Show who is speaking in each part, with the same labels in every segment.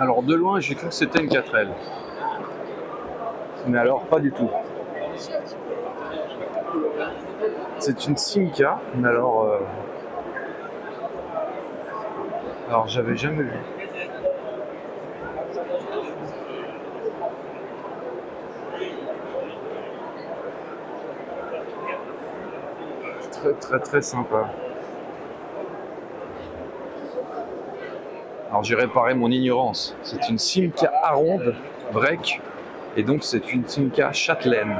Speaker 1: Alors de loin, j'ai cru que c'était une 4L. Mais alors pas du tout. C'est une Simca, mais alors j'avais jamais vu. Très très très sympa. Alors j'ai réparé mon ignorance. C'est une Simca Aronde break et donc c'est une Simca châtelaine.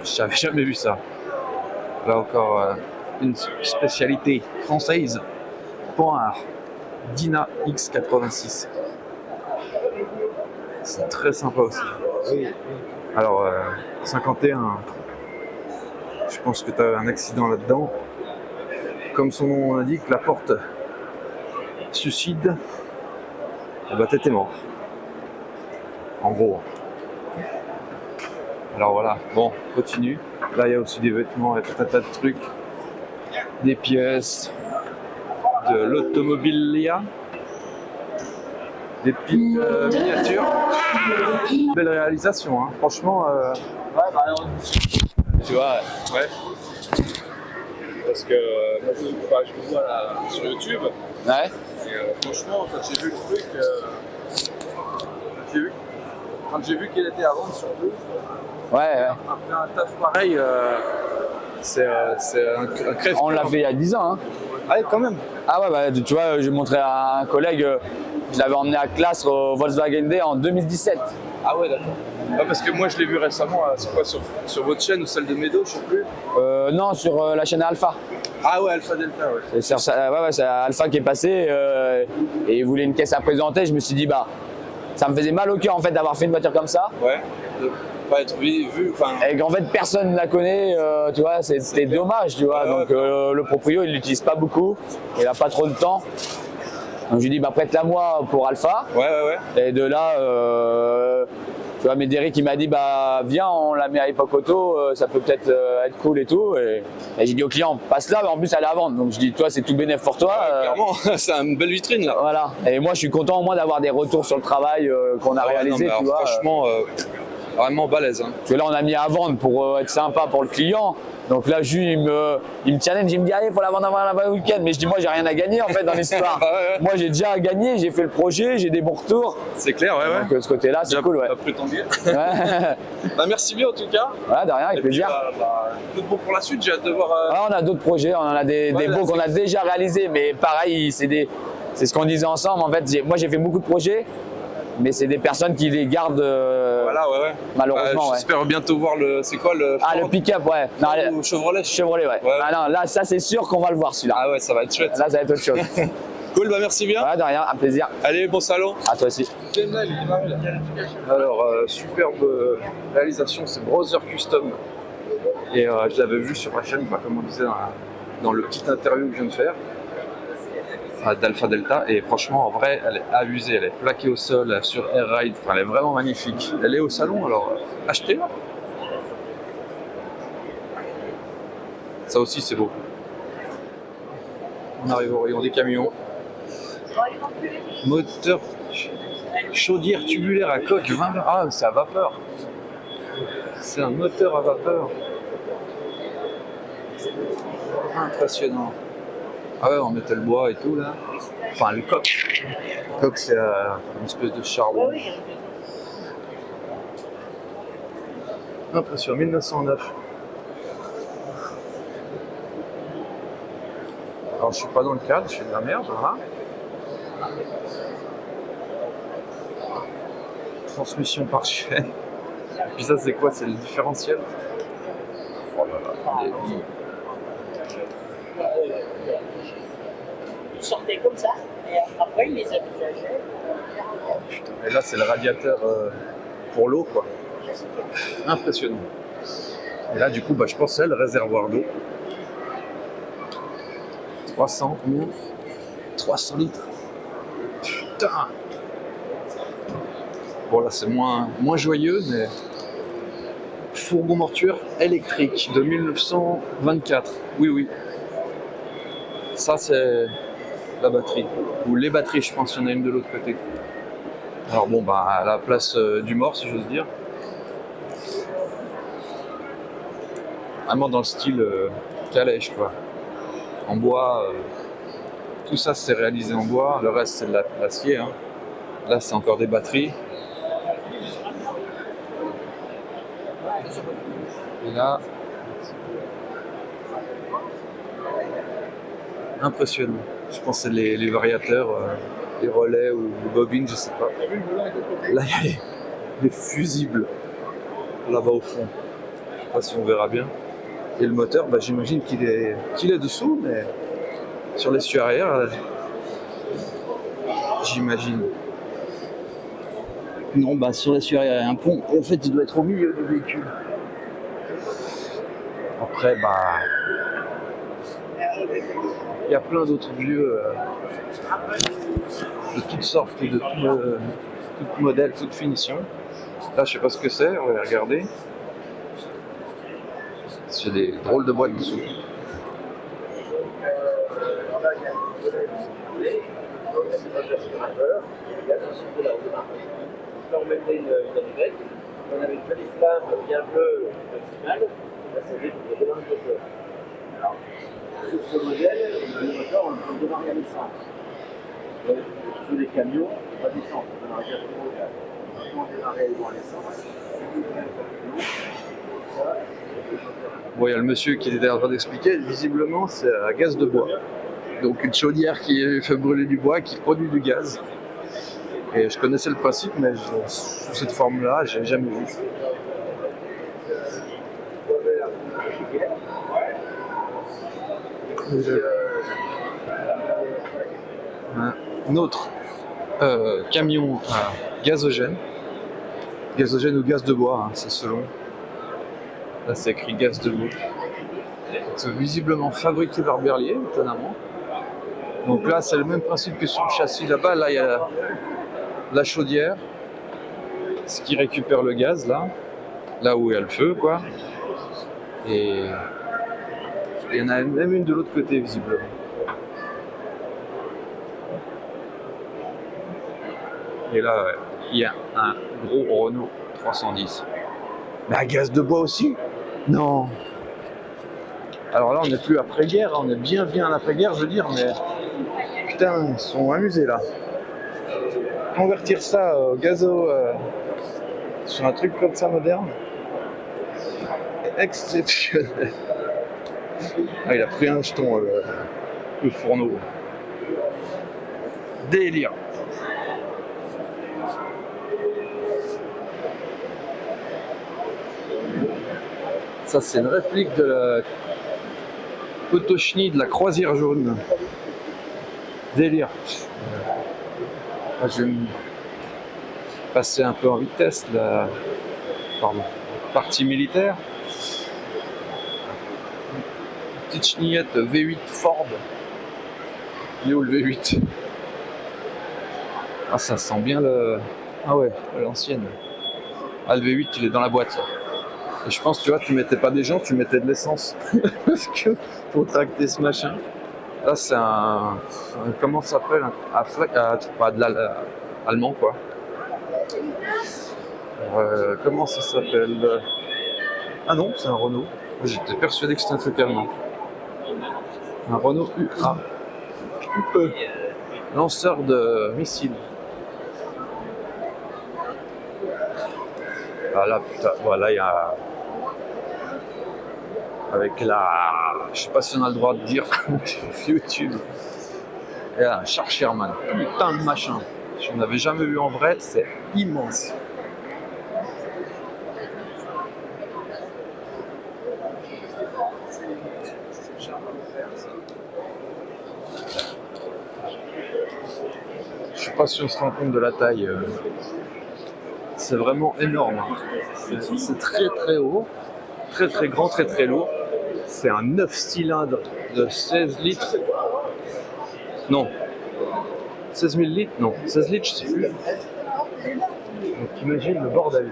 Speaker 1: J'avais jamais vu ça. Là encore une spécialité française. Panhard Dyna X86. C'est très sympa aussi. Alors 51. Je pense que tu as un accident là-dedans. Comme son nom l'indique, la porte suicide, et bah t'étais mort. En gros. Alors voilà, bon, continue. Là il y a aussi des vêtements et tout un tas de trucs. Des pièces de l'automobilia. Des petites miniatures. Belle réalisation, hein. Franchement.
Speaker 2: Tu vois,
Speaker 1: Ouais. Parce que moi je le vois là sur YouTube.
Speaker 2: ouais.
Speaker 1: Et franchement, quand j'ai vu le truc, quand j'ai vu qu'il était à vendre surtout,
Speaker 2: Ouais.
Speaker 1: après un taf pareil, c'est un crève.
Speaker 2: On l'a fait il y a 10 ans. Hein.
Speaker 1: Ah ouais, quand même.
Speaker 2: Ah ouais, bah, tu vois, j'ai montré à un collègue, je l'avais emmené à classe au Volkswagen Day en 2017.
Speaker 1: Ah ouais, d'accord. Ah, parce que moi je l'ai vu récemment, c'est quoi, sur votre chaîne ou celle de Medo, je sais plus.
Speaker 2: Non, sur la chaîne Alpha.
Speaker 1: Ah ouais, Alpha Delta, ouais.
Speaker 2: C'est Alpha qui est passé et il voulait une caisse à présenter. Je me suis dit, bah, ça me faisait mal au cœur en fait d'avoir fait une voiture comme ça.
Speaker 1: Ouais. De pas être vu, enfin.
Speaker 2: Et qu'en fait personne ne la connaît, tu vois, c'était dommage, tu vois. Donc le proprio il l'utilise pas beaucoup, il a pas trop de temps. Donc je lui dis bah prête-la moi pour Alpha.
Speaker 1: Ouais.
Speaker 2: Et de là, tu vois, Médéric il m'a dit bah viens on la met à Époque Auto, ça peut peut-être être cool et tout. Et j'ai dit au client passe-la, mais en plus elle est à vendre. Donc je dis toi c'est tout bénéf pour toi.
Speaker 1: Clairement, c'est une belle vitrine là.
Speaker 2: Voilà. Et moi je suis content au moins d'avoir des retours sur le travail qu'on a réalisé,
Speaker 1: non,
Speaker 2: tu vois.
Speaker 1: Franchement, vraiment balèze. Hein.
Speaker 2: Parce que là on a mis à vendre pour être sympa pour le client. Donc là Jules il me challenge, il me dit allez faut la vendre avant le week-end. Mais je dis moi j'ai rien à gagner en fait dans l'histoire.
Speaker 1: Ouais.
Speaker 2: Moi j'ai déjà gagné, j'ai fait le projet, j'ai des bons retours.
Speaker 1: C'est clair, ouais.
Speaker 2: Donc de ce côté-là c'est cool, ouais.
Speaker 1: T'as pris ton billet.
Speaker 2: Ouais.
Speaker 1: Bah merci bien en tout cas.
Speaker 2: Voilà, de rien, avec
Speaker 1: Et puis,
Speaker 2: plaisir.
Speaker 1: tout bon pour la suite, j'ai hâte de voir.
Speaker 2: Ah, on a d'autres projets, on en a des
Speaker 1: là,
Speaker 2: beaux qu'on a déjà réalisés, mais pareil, c'est ce qu'on disait ensemble. En fait, moi j'ai fait beaucoup de projets, mais c'est des personnes qui les gardent
Speaker 1: Voilà, ouais.
Speaker 2: malheureusement.
Speaker 1: J'espère bientôt voir c'est quoi le.
Speaker 2: Ah, le pick-up, ouais. Non,
Speaker 1: ou Chevrolet.
Speaker 2: Chevrolet, ouais. Ah non, là, ça c'est sûr qu'on va le voir celui-là.
Speaker 1: Ah ouais, ça va être chouette.
Speaker 2: Là, ça va être autre chose.
Speaker 1: Cool, bah merci bien.
Speaker 2: Voilà, de rien, un plaisir.
Speaker 1: Allez, bon salon.
Speaker 2: À toi aussi.
Speaker 1: Alors, superbe réalisation, c'est Brother Custom. Et je l'avais vu sur la chaîne, comme on disait dans le petit interview que je viens de faire, d'Alpha Delta. Et franchement, en vrai, elle est abusée. Elle est plaquée au sol sur Air Ride. Enfin, elle est vraiment magnifique. Elle est au salon, alors achetez-la. Ça aussi, c'est beau. On arrive au rayon des camions. Moteur chaudière tubulaire à coque 20. Ah, c'est à vapeur. C'est un moteur à vapeur. Impressionnant. Ah ouais, on mettait le bois et tout là. Enfin, le coq. Le coq, c'est une espèce de charbon. Impressionnant, 1909. Alors, je suis pas dans le cadre, je fais de la merde, voilà. Transmission par chaîne. Et puis ça, c'est quoi? C'est le différentiel. Oh là là,
Speaker 3: Ils sortaient comme ça, et après ils les aménageaient.
Speaker 1: oh, putain. Et là, c'est le radiateur pour l'eau, quoi. Impressionnant. Et là, du coup, je pense que c'est le réservoir d'eau. 300 litres. Putain. Bon, là, c'est moins joyeux, mais fourgon mortuaire électrique de 1924. Oui. Ça, c'est la batterie. Ou les batteries, je pense qu'il y en a une de l'autre côté. Alors bon, bah, à la place du mort, si j'ose dire. Vraiment dans le style calèche, quoi. En bois, tout ça c'est réalisé en bois, le reste c'est de l'acier. Hein. Là c'est encore des batteries. Et là, impressionnant. Je pense que c'est les variateurs, les relais ou les bobines, je sais pas. Là il y a les fusibles là-bas au fond. Je sais pas si on verra bien. Et le moteur, bah, j'imagine qu'il est dessous, mais sur l'essieu arrière, j'imagine. Non, bah sur l'essieu arrière, il y a un pont. Et en fait, il doit être au milieu du véhicule. Après, bah, il y a plein d'autres vieux de toutes sortes, de tout modèle, toute finition. Là, je sais pas ce que c'est, on va les regarder. C'est des drôles de boîtes dessous.
Speaker 3: On mettait une allumette, on avait une jolie flamme bien bleue de finale, là c'est juste de moteur. Alors, sur ce modèle, le moteur, on peut démarrer à l'essence. Sur les camions, pas d'essence, on démarre directement au gaz. Maintenant, on démarre à l'essence.
Speaker 1: Bon, il y a le monsieur qui était en train d'expliquer, visiblement c'est à gaz de bois. Donc une chaudière qui fait brûler du bois, qui produit du gaz. Et je connaissais le principe, mais sous cette forme-là, j'ai jamais vu. Un autre camion à gazogène ou gaz de bois, hein, c'est selon. Là, c'est écrit gaz de bois. C'est visiblement fabriqué par Berlier, étonnamment. Donc là, c'est le même principe que sur le châssis là-bas. Là, il y a la chaudière, ce qui récupère le gaz là où il y a le feu, quoi. Et il y en a même une de l'autre côté, visiblement. Et là, il y a un gros Renault 310. Mais à gaz de bois aussi? Non. Alors là, on n'est plus après-guerre, on est bien à l'après-guerre, je veux dire, mais putain, ils sont amusés là. Convertir ça au gazo sur un truc comme ça moderne, exceptionnel. Ah, il a pris un jeton, le fourneau. Délire. Ça, c'est une réplique de la Kotochny de la croisière jaune. Délire. Je vais me passer un peu en vitesse la partie militaire. Petite chenillette V8 Ford. Il est où le V8? Ah, ça sent bien le... Ah ouais, l'ancienne. Ah, le V8, il est dans la boîte. Là. Et je pense, tu vois, tu mettais pas des gens, tu mettais de l'essence. Parce que pour tracter ce machin. Là, c'est un... Comment ça s'appelle? Pas de l'allemand, quoi. Comment ça s'appelle? Ah non, c'est un Renault. J'étais persuadé que c'était un truc allemand. Un Renault UA. UE. Lanceur de missiles. Ah là, putain, voilà, il y a... Avec la... Je sais pas si on a le droit de dire sur YouTube. Il y a un Charles Sherman. Putain de machin. Je n'en avais jamais vu en vrai, c'est immense. Je sais pas si on se rend compte de la taille. C'est vraiment énorme. C'est très très haut, très très grand, très très lourd. C'est un 9 cylindres de 16 litres. Non. 16 000 litres? Non. 16 litres, je sais plus. Donc imagine le bordel.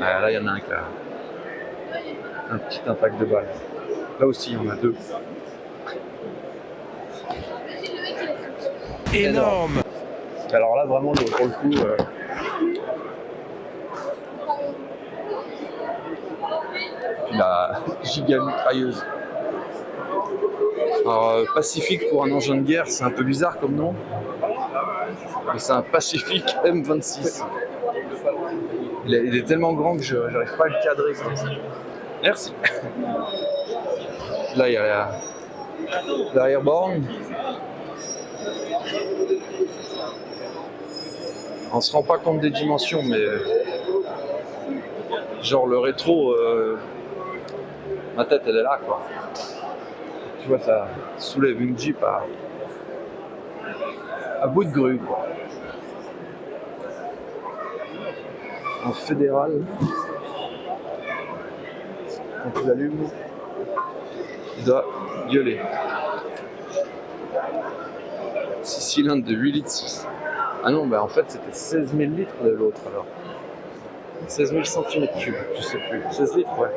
Speaker 1: Ah, là, il y en a un qui a un petit impact de balle. Là aussi, il y en a deux.
Speaker 4: énorme.
Speaker 1: Alors là, vraiment, pour le coup, la giga mitrailleuse. Alors, Pacifique pour un engin de guerre, c'est un peu bizarre comme nom. Mais c'est un Pacific M26. Il est tellement grand que je n'arrive pas à le cadrer. Merci. Là, il y a l'arrière-borne. On se rend pas compte des dimensions, mais genre le rétro, ma tête elle est là quoi. Tu vois, ça soulève une Jeep à bout de grue quoi. En fédéral, quand tu l'allumes, il doit gueuler. 6 cylindres de 8 litres 6. Ah non, bah en fait c'était 16 000 litres de l'autre alors. 16 000 cm3, je sais plus. 16 litres, ouais.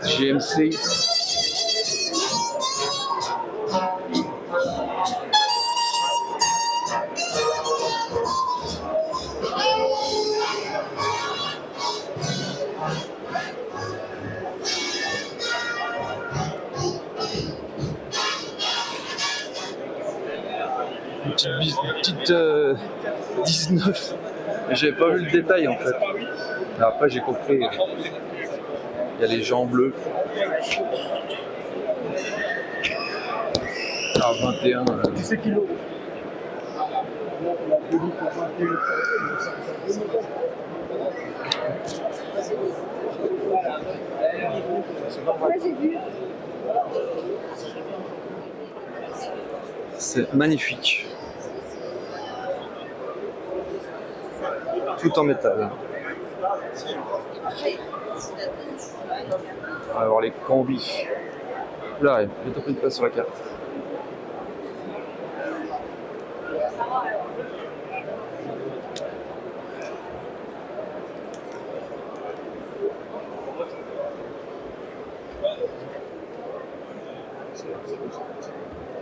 Speaker 1: GMC. Une petite 19. J'avais pas vu le détail en fait. Et après j'ai compris. Il y a les gens bleus. Ah 21.
Speaker 3: Tu sais kilos.
Speaker 1: C'est magnifique. Tout en métal. On va avoir les combis. Là, il y a bientôt pris de place sur la carte.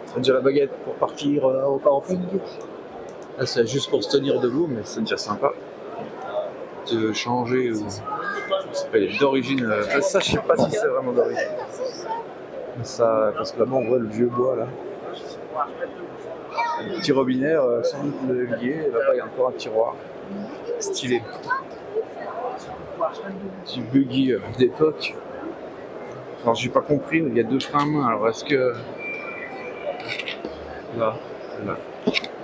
Speaker 1: C'est déjà la baguette pour partir au camping. Là, c'est juste pour se tenir debout, mais c'est déjà sympa de changer. Elle est d'origine. Ça, je sais pas si c'est vraiment d'origine. Ça, parce que là-bas, on voit le vieux bois là. Un petit robinet, sans doute le levier. Là-bas, il y a encore un tiroir stylé. Petit buggy d'époque. Alors, j'ai pas compris, il y a deux freins à main. Alors, est-ce que là.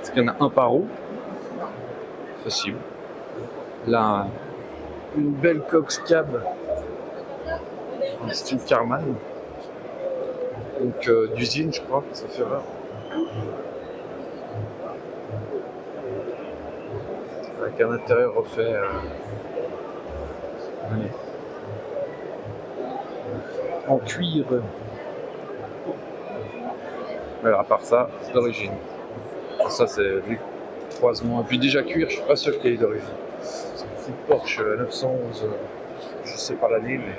Speaker 1: Est-ce qu'il y en a un par roue? Possible. Là, une belle Cox Cab en style Carman. Donc d'usine, je crois, ça fait rare. Avec un intérieur refait. Allez. En cuir. Alors, à part ça, c'est d'origine. Ça, c'est du croisement. Et puis déjà cuir, je suis pas sûr qu'il y ait d'origine. C'est une petite Porsche 911, je sais pas l'année, mais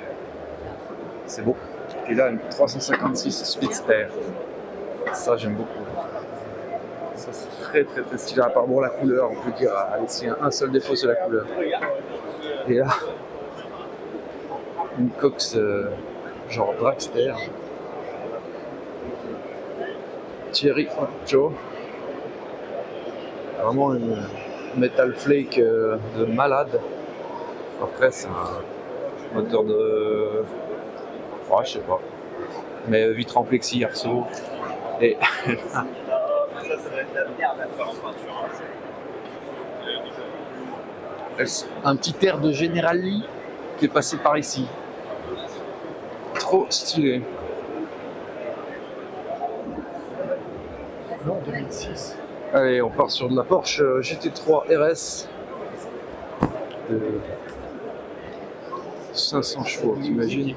Speaker 1: c'est beau. Et là, une 356 Speedster. Ça, j'aime beaucoup. Ça, c'est très très très stylé. À part bon, la couleur, on peut dire, allez, s'il y a un seul défaut, c'est la couleur. Et là, une Cox genre Dragster. Thierry Joe. Vraiment une Metal Flake de malade. Après, c'est un moteur de. Oh, je sais pas. Mais vitre en plexi, arceau. Et. Un petit air de General Lee qui est passé par ici. Trop stylé.
Speaker 3: Non, 2006.
Speaker 1: Allez, on part sur de la Porsche GT3 RS de 500 chevaux, t'imagines?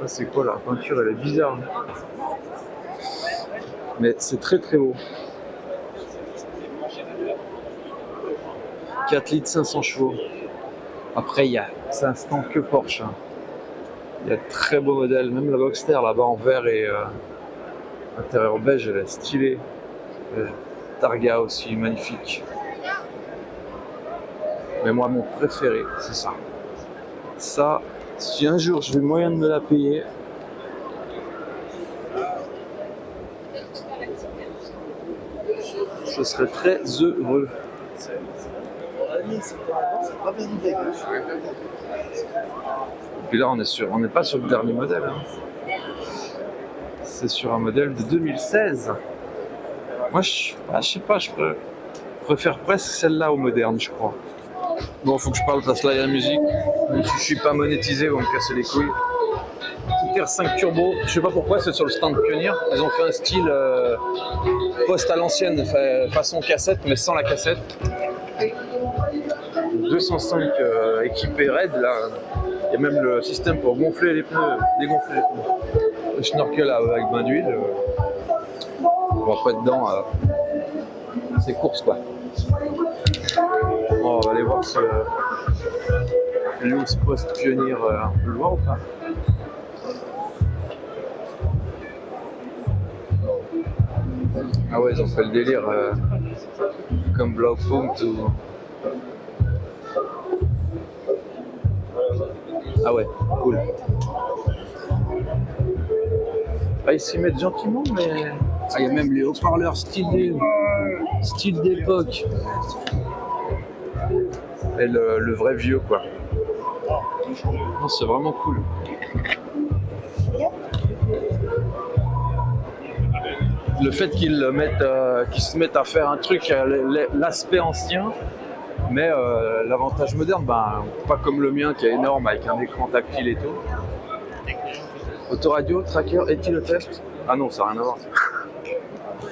Speaker 1: Ah, c'est quoi la peinture, elle est bizarre. Mais c'est très très beau. 4 litres 500 chevaux. Après, c'est un stand que Porsche. Hein. Il y a de très beaux modèles, même la Boxster là-bas en vert et intérieur beige, elle est stylée. Targa aussi, magnifique. Mais moi, mon préféré, c'est ça. Ça, si un jour je vais moyen de me la payer, je serais très heureux. Et puis là, on n'est pas sur le dernier modèle. Hein. C'est sur un modèle de 2016. Moi, je sais pas, je préfère presque celle-là au moderne, je crois. Bon, faut que je parle parce que là, il y a la musique. Même si je suis pas monétisé, vont me casser les couilles. R5 Turbo, je sais pas pourquoi, c'est sur le stand Pioneer. Ils ont fait un style post à l'ancienne, façon cassette, mais sans la cassette. 205 équipé raid, là. Il y a même le système pour gonfler les pneus, dégonfler les pneus. Le snorkel avec bain d'huile. On va pas être dedans. C'est course quoi. Bon, on va aller voir ce loose post Pioneer. On peut le voir ou pas? Ah ouais, ils ont fait le délire comme Blockpunkt ou... Ah ouais, cool. Ah, ils s'y mettent gentiment, mais... Ah, il y a même les haut-parleurs style d'époque. Et le vrai vieux, quoi. Non, c'est vraiment cool. Le fait qu'ils se mettent à faire un truc, l'aspect ancien, mais l'avantage moderne, pas comme le mien qui est énorme avec un écran tactile et tout. Autoradio, tracker, éthylotest. Ah non, ça n'a rien à voir.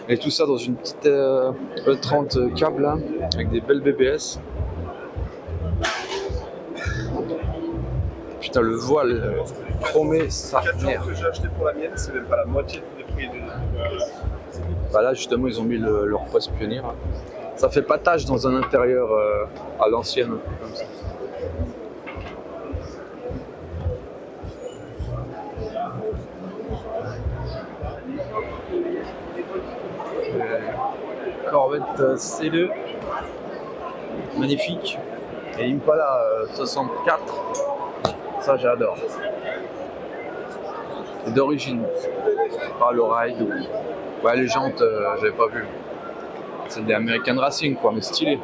Speaker 1: Et tout ça dans une petite E30 câble là, avec des belles BBS. Putain, le voile chromé, ça merde.
Speaker 4: Que j'ai acheté pour la mienne, c'est même pas la moitié des prix des.
Speaker 1: Bah là justement ils ont mis leur poste Pioneer. Ça fait pas tâche dans un intérieur à l'ancienne comme ça. Corvette C2, magnifique. Et Impala 64, ça j'adore. C'est d'origine, pas le ride ou... Ouais, les jantes, j'avais pas vu. C'est des American Racing, quoi, mais stylé.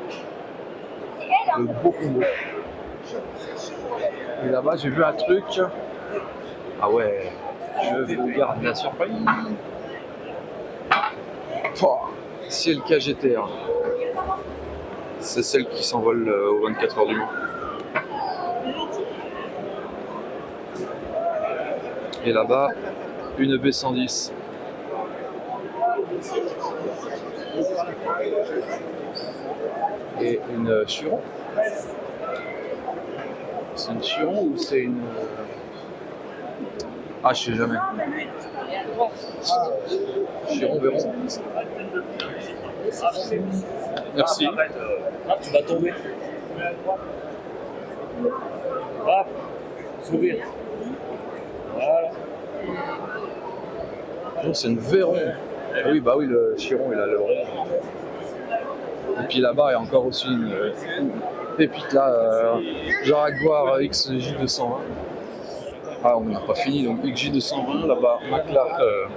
Speaker 1: Le beau combo. Et là-bas, j'ai vu un truc. Ah ouais, je vous garde la surprise. Pouah, Ciel KGTR. C'est celle qui s'envole aux 24 heures du Mans. Et là-bas, une B110. Et une Chiron. C'est une Chiron ou c'est une... Ah, je sais jamais. Chiron, Véron. Merci.
Speaker 3: Ah, tu vas tomber. Ah, sourire. Voilà.
Speaker 1: Non, c'est une Véron. Ah oui, bah oui, le Chiron, il a le rond. Et puis là-bas, il y a encore aussi une pépite là, Jaguar XJ220. Ah, on n'a pas fini, donc XJ220 là-bas, McLaren.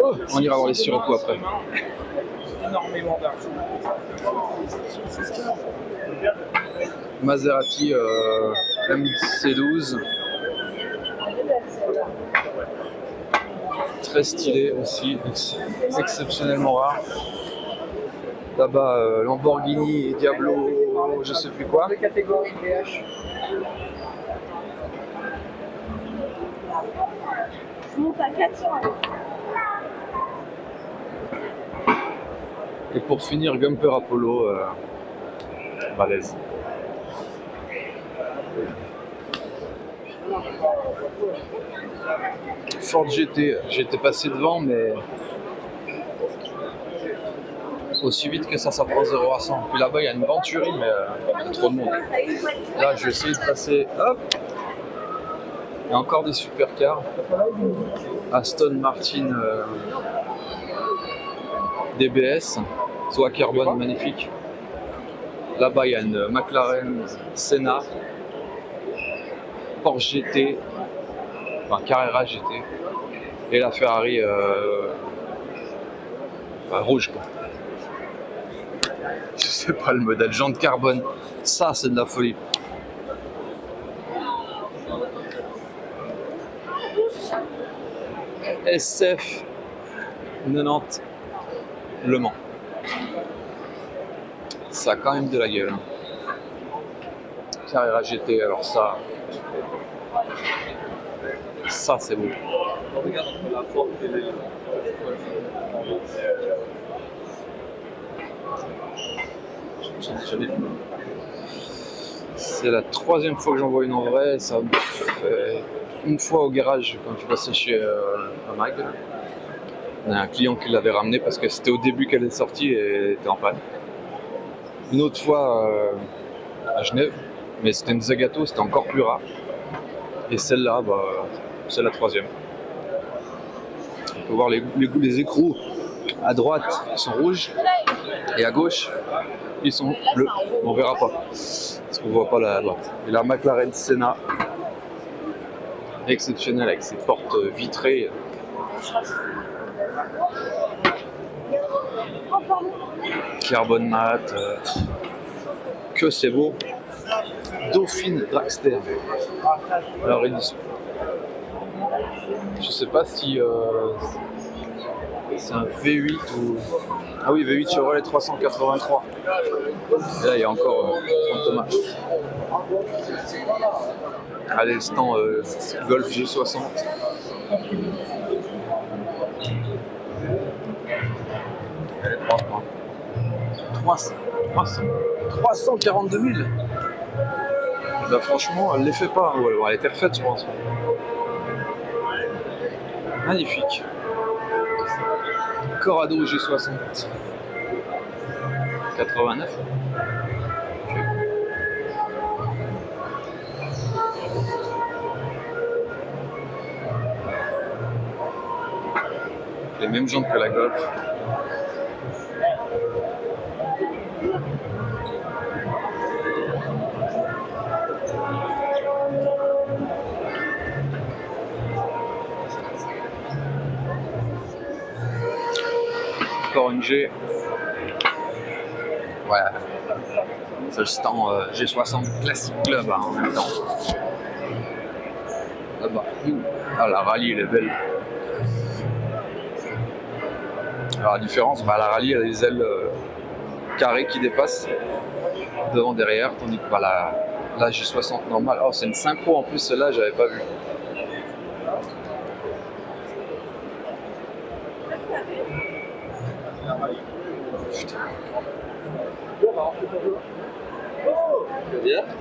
Speaker 1: Oh, on ira voir les sirops après.
Speaker 3: Énormément d'argent.
Speaker 1: Maserati MC12. Très stylé aussi, exceptionnellement rare. Là-bas, Lamborghini et Diablo, je sais plus quoi.
Speaker 3: Catégorie PH.
Speaker 5: Je monte à 400 €.
Speaker 1: Et pour finir, Gumper Apollo, balèze. Ford GT, j'étais passé devant, mais aussi vite que ça prend 0 à 100. Puis là-bas, il y a une Venturi, mais il y a trop de monde. Là, je vais essayer de passer, hop, y a encore des supercars. Aston Martin DBS, soit carbone magnifique. Là-bas, il y a une McLaren Senna, Porsche GT, enfin Carrera GT, et la Ferrari rouge, quoi. Je sais pas le modèle, jante carbone, ça c'est de la folie. SF 90 Le Mans. Ça a quand même de la gueule. Carrera GT, alors ça c'est beau.
Speaker 4: Regarde la forme et les...
Speaker 1: C'est la troisième fois que j'en vois une en vrai. Ça me fait une fois au garage quand je passais chez un mag. On a un client qui l'avait ramené parce que c'était au début qu'elle est sortie et elle était en panne. Une autre fois à Genève, mais c'était une Zagato, c'était encore plus rare. Et celle-là, c'est la troisième. On peut voir les écrous à droite, ils sont rouges, et à gauche, ils sont bleus. On verra pas, parce qu'on voit pas la droite. Et la McLaren Senna, exceptionnelle avec ses portes vitrées. Carbone mat, que c'est beau. Dauphine Dragster. Alors je sais pas si c'est un V8 ou... Ah oui, V8 Chevrolet 383. Et là, il y a encore Fantomas. Allez, le stand Golf G60. Elle est propre, hein. 342 000. Bah franchement, elle les fait pas. Ou alors elle était refaite, je pense. Magnifique. Corrado G60. 89. Okay. Les mêmes jantes que la Golf. Encore une G. Voilà. C'est le stand G60 Classic Club hein, en même temps. Là-bas. Ah, la rallye elle est belle. Alors la différence, la rallye elle a des ailes carrées qui dépassent devant derrière, tandis que la G60 normale. Oh, c'est une synchro en plus, celle-là j'avais pas vu.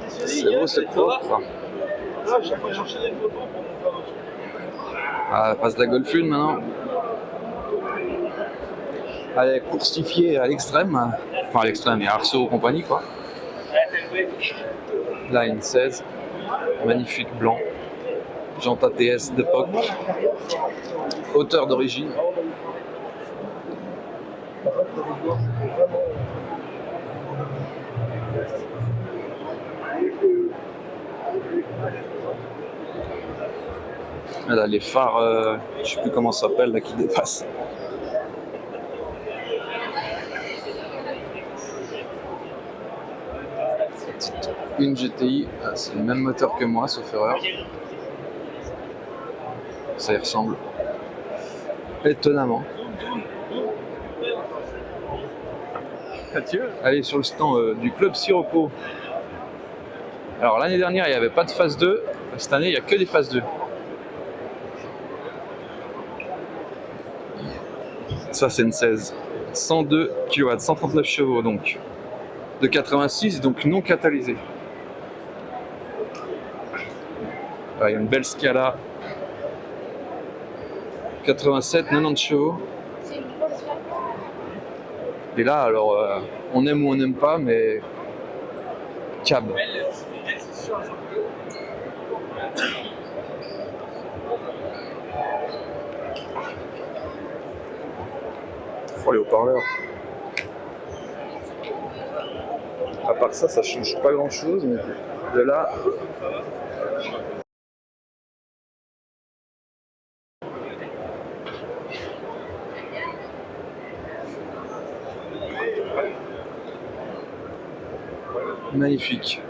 Speaker 1: C'est beau, c'est propre. Ah, passe de la Golf 1 maintenant. Elle est coursifiée à l'extrême. Enfin à l'extrême, et Arceau compagnie quoi. Là une 16. Magnifique blanc. Jante ATS d'époque. Hauteur d'origine. Elle a les phares, je sais plus comment ça s'appelle, là, qui dépassent. Une GTI, c'est le même moteur que moi, sauf erreur. Ça y ressemble. Étonnamment. Allez sur le stand du Club Sirocco. Alors l'année dernière il n'y avait pas de phase 2, cette année il n'y a que des phases 2. Ça c'est une 16. 102 kW, 139 chevaux donc. De 86, donc non catalysé. Il y a une belle Scala. 87, 90 chevaux. Et là, alors, on aime ou on n'aime pas, mais cab. Oh, les haut-parleurs. À part ça, ça change pas grand chose, mais de là. Magnifique.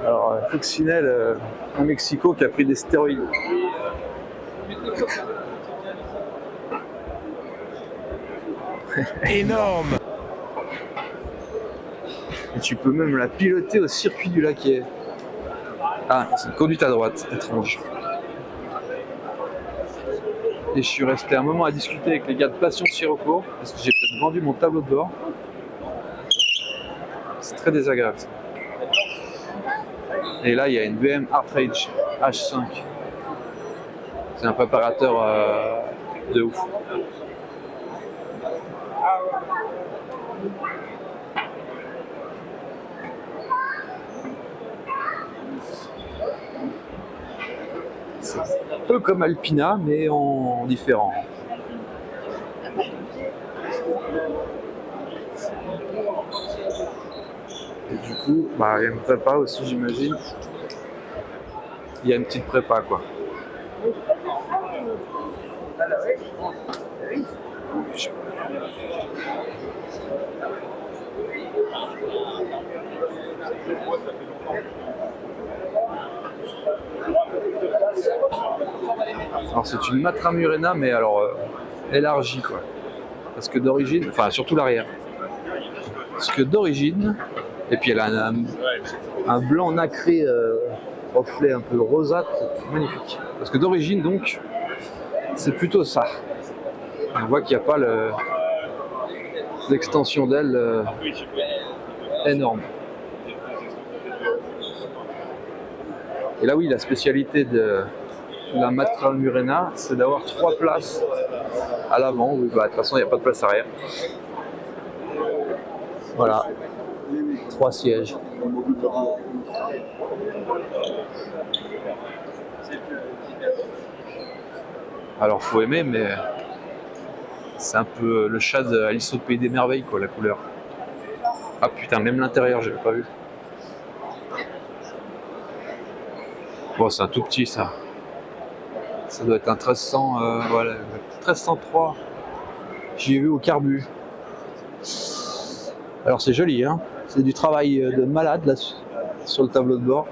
Speaker 1: Alors, Coccinelle au Mexico qui a pris des stéroïdes.
Speaker 6: Énorme.
Speaker 1: Et tu peux même la piloter au circuit du Laquais. Ah, c'est une conduite à droite, étrange. Et je suis resté un moment à discuter avec les gars de Passion Sirocco parce que j'ai peut-être vendu mon tableau de bord. C'est très désagréable. Et là, il y a une BM Artrage H5. C'est un préparateur de ouf. C'est un peu comme Alpina, mais en différent. Et du coup, bah, il y a une prépa aussi, j'imagine. Il y a une petite prépa, quoi. Alors c'est une Matra Murena, mais alors élargie, quoi. Parce que d'origine, enfin surtout l'arrière. Parce que d'origine, et puis elle a un blanc nacré reflet un peu rosâtre, magnifique. Parce que d'origine donc, c'est plutôt ça. On voit qu'il n'y a pas l'extension d'aile énorme. Et là oui, la spécialité de la Matra Murena, c'est d'avoir 3 places à l'avant. Oui, bah, de toute façon, il n'y a pas de place arrière. Voilà, 3 sièges. Alors, faut aimer, mais c'est un peu le chat d'Alice au Pays des Merveilles, quoi, la couleur. Ah putain, même l'intérieur, j'avais pas vu. Bon, c'est un tout petit, ça. Ça doit être un 1300, voilà, 1303. J'y ai vu au carbu. Alors c'est joli, hein. C'est du travail de malade là sur le tableau de bord.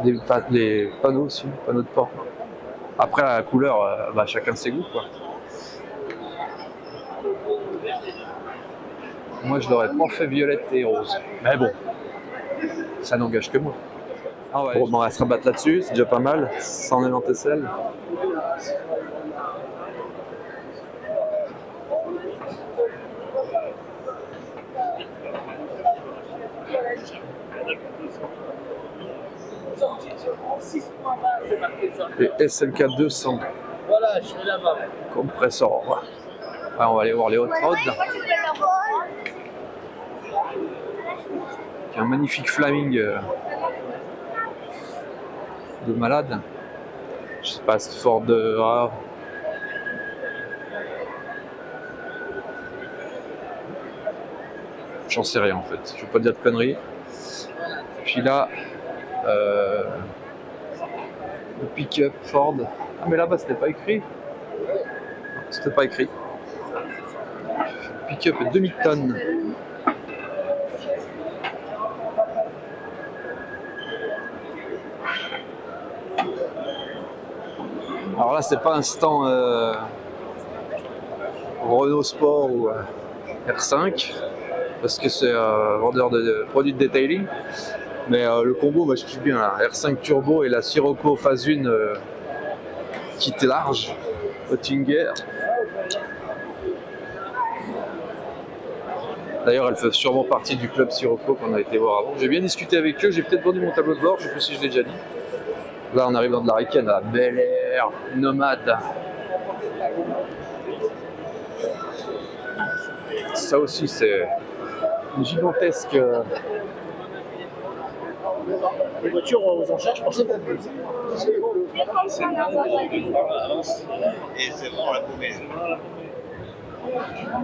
Speaker 1: Des panneaux aussi, panneaux de port. Après la couleur, bah, chacun ses goûts, quoi. Moi je l'aurais pas fait violette et rose. Mais bon, ça n'engage que moi. Ah ouais, bon, on va se rabattre là-dessus, c'est déjà pas mal, sans élément tesselle. Et SLK 200.
Speaker 3: Voilà, je suis là-bas.
Speaker 1: Compressor. Ah, on va aller voir les hot rods. Il y a un magnifique Flaming de malade. Je sais pas, c'est fort de rare. J'en sais rien en fait, je veux pas dire de conneries. Puis là, le pick-up Ford. Ah mais là-bas c'était pas écrit. Non, c'était pas écrit. Pick-up demi-tonne. Alors là c'est pas un stand Renault Sport ou R5 parce que c'est un vendeur de produits de detailing. Mais le combo, moi je kiffe bien, la R5 Turbo et la Sirocco phase 1 kit large, Oettinger. D'ailleurs, elles font sûrement partie du club Sirocco qu'on a été voir avant. J'ai bien discuté avec eux, j'ai peut-être vendu mon tableau de bord, je sais plus si je l'ai déjà dit. Là, on arrive dans de la Riken, à Bel Air, Nomade. Ça aussi, c'est une gigantesque
Speaker 3: Les voitures aux enchères, je pensais pas plus.
Speaker 4: Et c'est vraiment la paumée.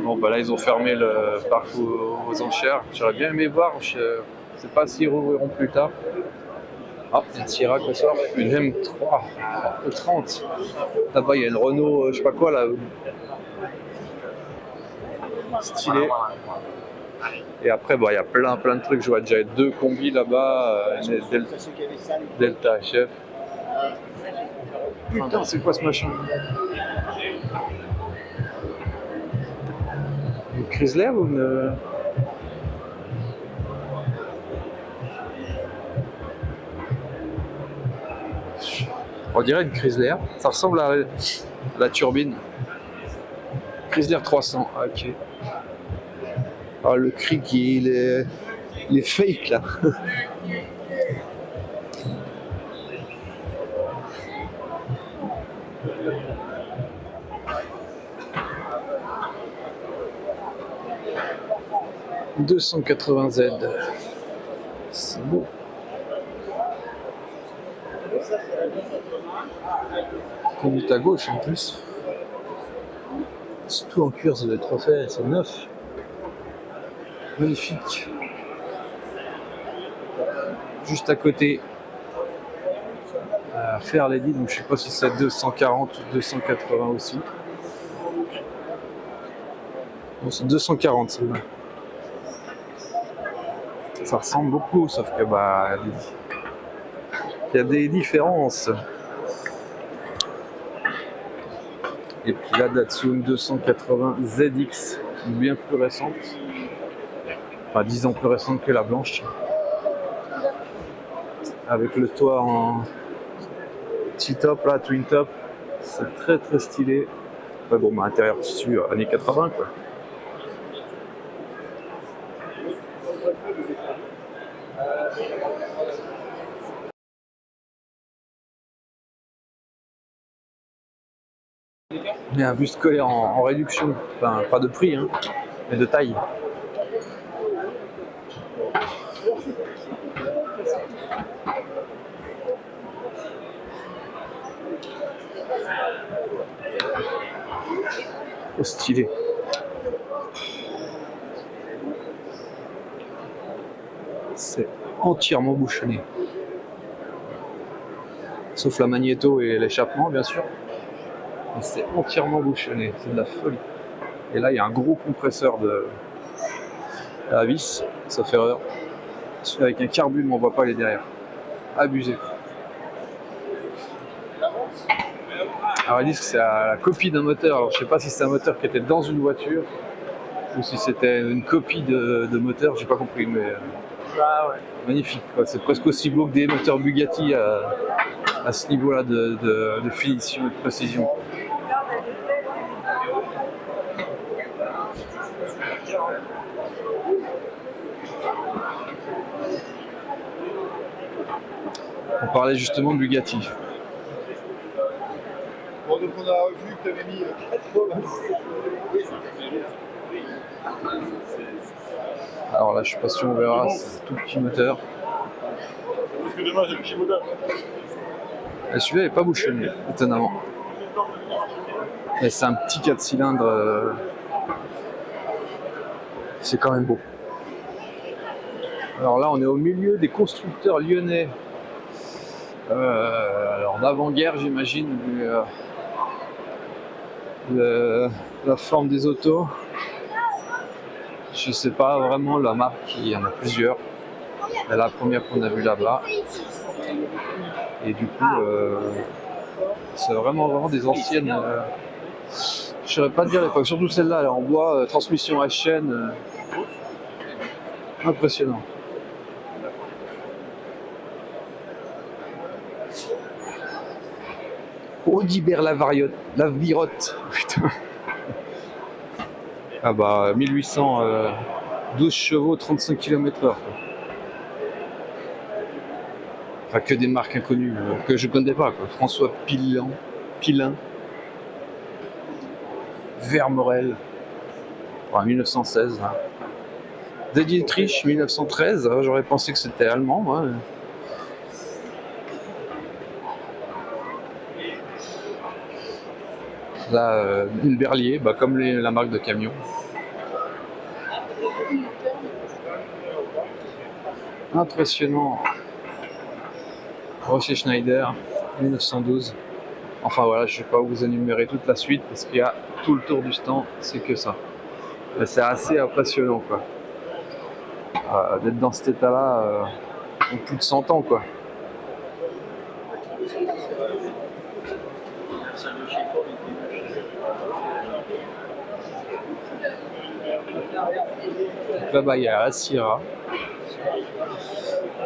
Speaker 1: Bon, bah là, ils ont fermé le parc aux enchères. J'aurais bien aimé voir, je sais pas s'ils rouvriront plus tard. Ah, il y a une Sierra qui sort, une M3, E30. Là-bas, il y a une Renault, je sais pas quoi, là. Stylé. Et après, bah, il y a plein de trucs. Je vois déjà 2 combis là-bas, Delta HF. Putain, c'est quoi ce machin? Une Chrysler ou une... On dirait une Chrysler. Ça ressemble à la turbine. Chrysler 300. Ah, ok. Ah, le cri il est fake là. « 280Z. C'est beau. Conduite à gauche en plus. C'est tout en cuir, ça doit être refait, c'est neuf. Magnifique. Juste à côté, Fairlady, donc je sais pas si c'est 240 ou 280 aussi. Bon, c'est 240 celle-là. Ça ressemble beaucoup, sauf que bah il y a des différences. Et puis la Datsun 280 ZX, bien plus récente. Enfin 10 ans plus récente que la blanche. Avec le toit en T-top là, twin top. C'est très stylé. Ouais, bon, bah, intérieur tissu années 80 quoi. Il y a un buste scolaire en réduction, enfin pas de prix, hein, mais de taille. Oh, stylé. C'est entièrement bouchonné. Sauf la magnéto et l'échappement, bien sûr. Mais c'est entièrement bouchonné, c'est de la folie. Et là, il y a un gros compresseur à vis, sauf erreur. Avec un carbure, mais on voit pas les derrière. Abusé. Alors ils disent que c'est la copie d'un moteur. Alors je sais pas si c'est un moteur qui était dans une voiture ou si c'était une copie de moteur, j'ai pas compris, mais magnifique, quoi. C'est presque aussi beau que des moteurs Bugatti à ce niveau-là de finition et de précision. On parlait justement de Bugatti.
Speaker 4: Bon, donc on a vu que tu avais mis 80.
Speaker 1: Alors là, je sais pas si on verra, c'est un tout petit moteur.
Speaker 4: Parce que demain j'ai le petit moteur.
Speaker 1: Et celui-là n'est pas bouchonné, étonnamment. Et c'est un petit 4 cylindres. C'est quand même beau. Alors là, on est au milieu des constructeurs lyonnais. Alors d'avant-guerre, j'imagine, vu la forme des autos. Je sais pas vraiment la marque, il y en a plusieurs. C'est la première qu'on a vue là-bas. Et du coup, c'est vraiment des anciennes. Je saurais pas te dire l'époque, surtout celle-là, elle est en bois, transmission à chaîne. Impressionnant. Audibert Lavirotte. Putain. Ah bah 1800, 12 chevaux, 35 km/h. Enfin que des marques inconnues, que je connais pas, quoi. François Pilin, Vermorel, enfin, 1916. Hein. Dietrich 1913, j'aurais pensé que c'était allemand, moi. Là, une Berlier, bah, comme la marque de camion. Impressionnant. Rocher Schneider, 1912. Enfin voilà, je ne vais pas vous énumérer toute la suite parce qu'il y a tout le tour du stand, c'est que ça. C'est assez impressionnant quoi. D'être dans cet état-là en plus de 100 ans quoi. Là-bas il y a la Sierra.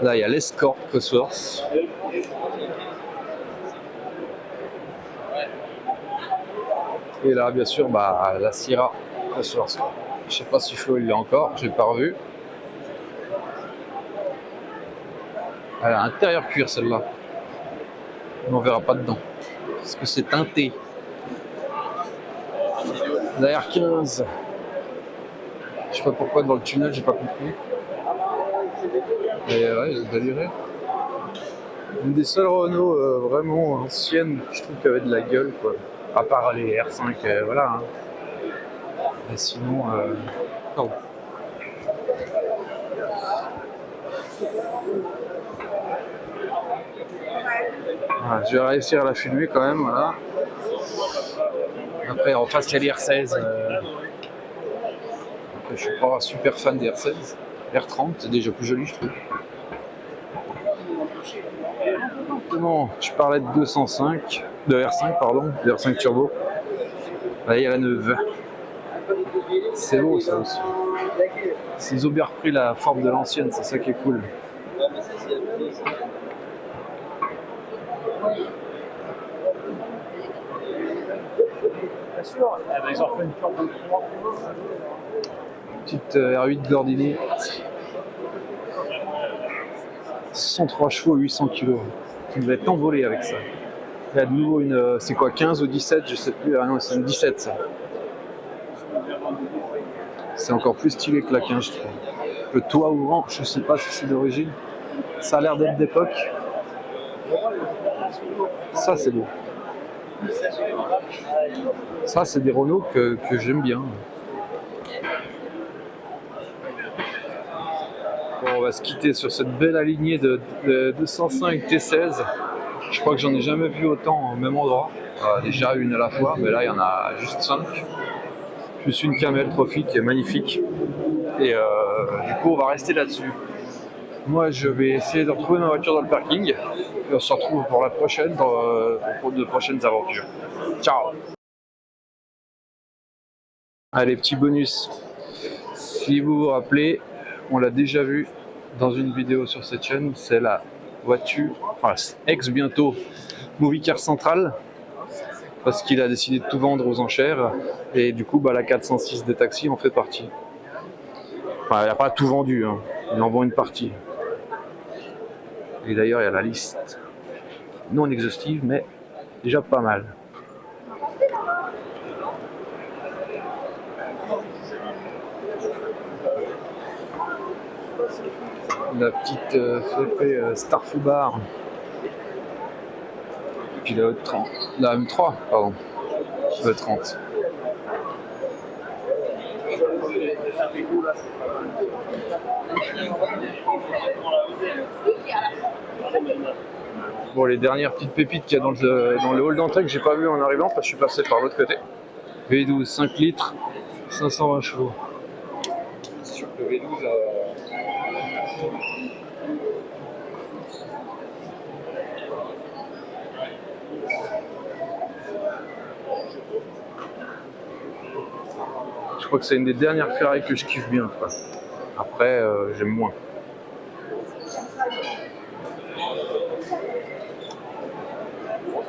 Speaker 1: Là il y a l'Escort Cosworth. Et là bien sûr bah, la Sierra Cosworth. Je sais pas si Flo il l'a encore, j'ai pas revu. Elle a un intérieur cuir celle-là. On verra pas dedans. Parce que c'est teinté. La R15. Je sais pas pourquoi dans le tunnel, j'ai pas compris. Mais ouais, j'ai déliré. Une des seules Renault vraiment anciennes, je trouve qu'elle avait de la gueule quoi. À part les R5, voilà. Hein. Mais sinon, non. Voilà, je vais réussir à la filmer quand même, voilà. Après, en face, il y a les R16. Je suis pas super fan des R16. R30, c'est déjà plus joli, je trouve. Non, je parlais de 205, de R5, pardon, de R5 Turbo. Là, il y a la 9. C'est beau, ça aussi. Ils ont bien repris la forme de l'ancienne, c'est ça qui est cool. Petite R8 Gordini. 103 chevaux, 800 kg. Tu devais être envolé avec ça. Il y a de nouveau une. C'est quoi, 15 ou 17, je sais plus. Ah non, c'est une 17 ça. C'est encore plus stylé que la 15, je trouve. Le toit ouvrant, je sais pas si c'est d'origine. Ça a l'air d'être d'époque. Ça, c'est beau. Ça, c'est des Renault que j'aime bien. Bon, on va se quitter sur cette belle alignée de 205 T16. Je crois que j'en ai jamais vu autant au même endroit. Déjà une à la fois, mais là, il y en a juste 5. Plus une Camel Trophy qui est magnifique. Et du coup, on va rester là-dessus. Moi, je vais essayer de retrouver ma voiture dans le parking. Et on se retrouve pour la prochaine, pour de prochaines aventures. Ciao! Allez, petit bonus. Si vous vous rappelez, on l'a déjà vu dans une vidéo sur cette chaîne, c'est la voiture, enfin ex bientôt Movie Car Central, parce qu'il a décidé de tout vendre aux enchères, et du coup bah, la 406 des taxis en fait partie. Enfin, il n'a pas tout vendu, hein. Il en vend une partie. Et d'ailleurs il y a la liste non exhaustive, mais déjà pas mal. La petite Starfoo Bar. Et puis la E30. La M3, pardon. E30. Bon, les dernières petites pépites qu'il y a dans le hall d'entrée que j'ai pas vu en arrivant parce que je suis passé par l'autre côté. V12, 5 litres, 520 chevaux. C'est sûr que le V12 je crois que c'est une des dernières Ferrari que je kiffe bien, quoi. Après, j'aime moins.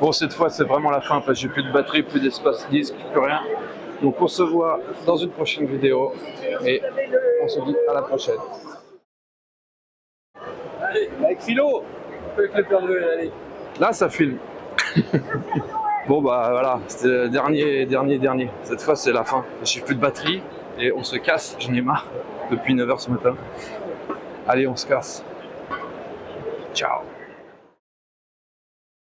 Speaker 1: Bon, cette fois, c'est vraiment la fin, parce que j'ai plus de batterie, plus d'espace disque, plus rien. Donc, on se voit dans une prochaine vidéo, et on se dit à la prochaine.
Speaker 3: Allez, avec Philo, avec le Père Noël, allez.
Speaker 1: Là, ça filme. Bon, bah voilà, c'était le dernier. Cette fois, c'est la fin. J'ai plus de batterie, et on se casse, j'en ai marre, depuis 9h ce matin. Allez, on se casse. Ciao.